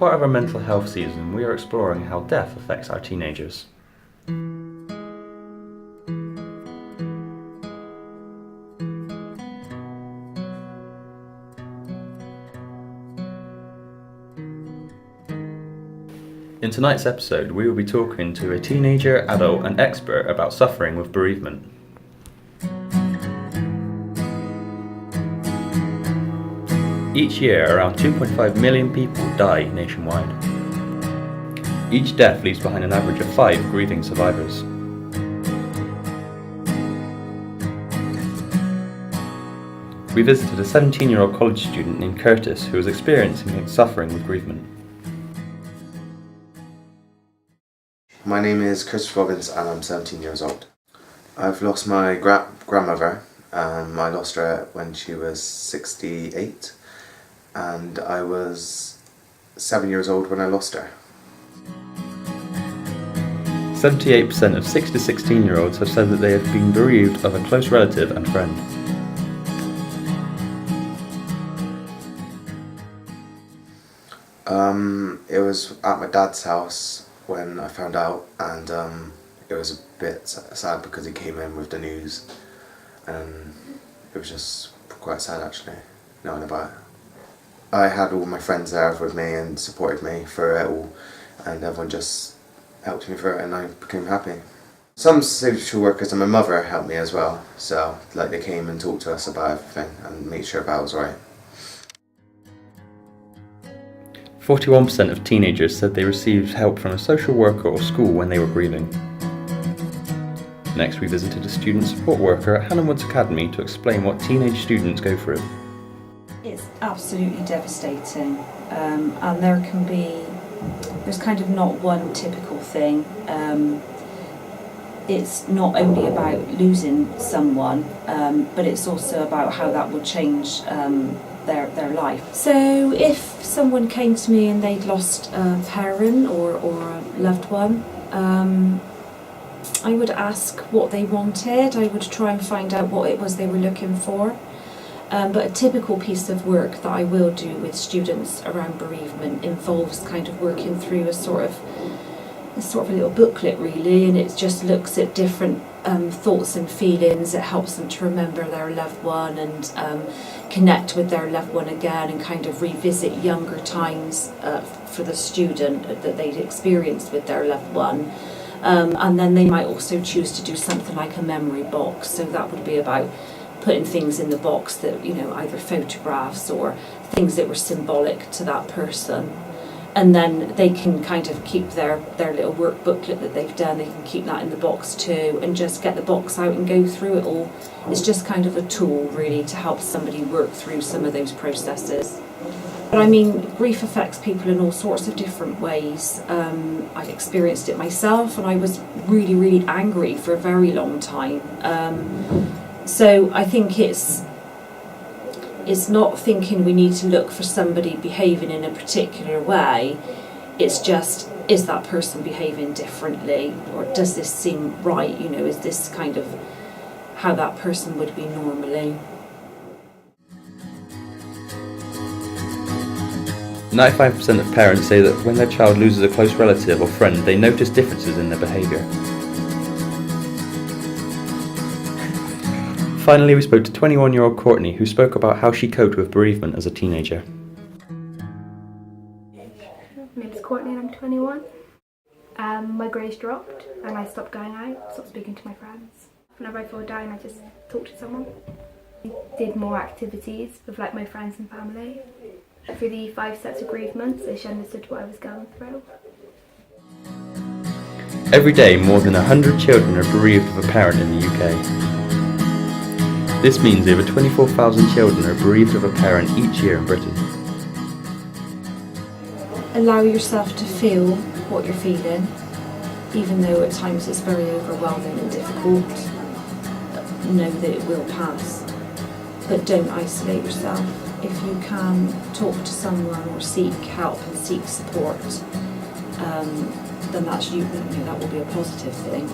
part of our mental health season, we are exploring how death affects our teenagers. In tonight's episode, we will be talking to a teenager, adult and expert about suffering with bereavement. Each year, around 2.5 million people die nationwide. Each death leaves behind an average of 5 grieving survivors. We visited a 17-year-old college student named Curtis who was experiencing suffering with bereavement. My name is Curtis Robbins and I'm 17 years old. I've lost my grandmother. I lost her when she was 68 and I was 7 years old when I lost her. 78% of 6 to 16-year-olds have said that they have been bereaved of a close relative and friend. It was at my dad's house when I found out, and it was a bit sad because he came in with the news, and it was just quite sad actually, knowing about it. I had all my friends there with me and supported me for it all, and everyone just helped me through it and I became happy. Some social workers and my mother helped me as well, so like they came and talked to us about everything and made sure that I was right. 41% of teenagers said they received help from a social worker or school when they were grieving. Next, we visited a student support worker at Hannah Woods Academy to explain what teenage students go through. It's absolutely devastating, and there's kind of not one typical thing. It's not only about losing someone, but it's also about how that will change their life. So if someone came to me and they'd lost a parent or a loved one, I would ask what they wanted. I would try and find out what it was they were looking for. But a typical piece of work that I will do with students around bereavement involves kind of working through a sort of a little booklet really, and it just looks at different thoughts and feelings. It helps them to remember their loved one and connect with their loved one again and kind of revisit younger times for the student that they'd experienced with their loved one. And then they might also choose to do something like a memory box, so that would be about putting things in the box that, you know, either photographs or things that were symbolic to that person. And then they can kind of keep their little work booklet that they've done, they can keep that in the box too and just get the box out and go through it all. It's just kind of a tool really to help somebody work through some of those processes. But I mean, grief affects people in all sorts of different ways. I've experienced it myself and I was really, really angry for a very long time. So I think it's not thinking we need to look for somebody behaving in a particular way. It's just, is that person behaving differently, or does this seem right? You know, is this kind of how that person would be normally? 95% of parents say that when their child loses a close relative or friend, they notice differences in their behaviour. Finally, we spoke to 21-year-old Courtney, who spoke about how she coped with bereavement as a teenager. My name is Courtney and I'm 21. My grades dropped and I stopped going out, stopped speaking to my friends. Whenever I feel down, I just talk to someone. I did more activities with like my friends and family. Through the 5 steps of bereavement, so she understood what I was going through. Every day, more than 100 children are bereaved of a parent in the UK. This means over 24,000 children are bereaved of a parent each year in Britain. Allow yourself to feel what you're feeling, even though at times it's very overwhelming and difficult. Know that it will pass, but don't isolate yourself. If you can talk to someone or seek help and seek support, then that will be a positive thing.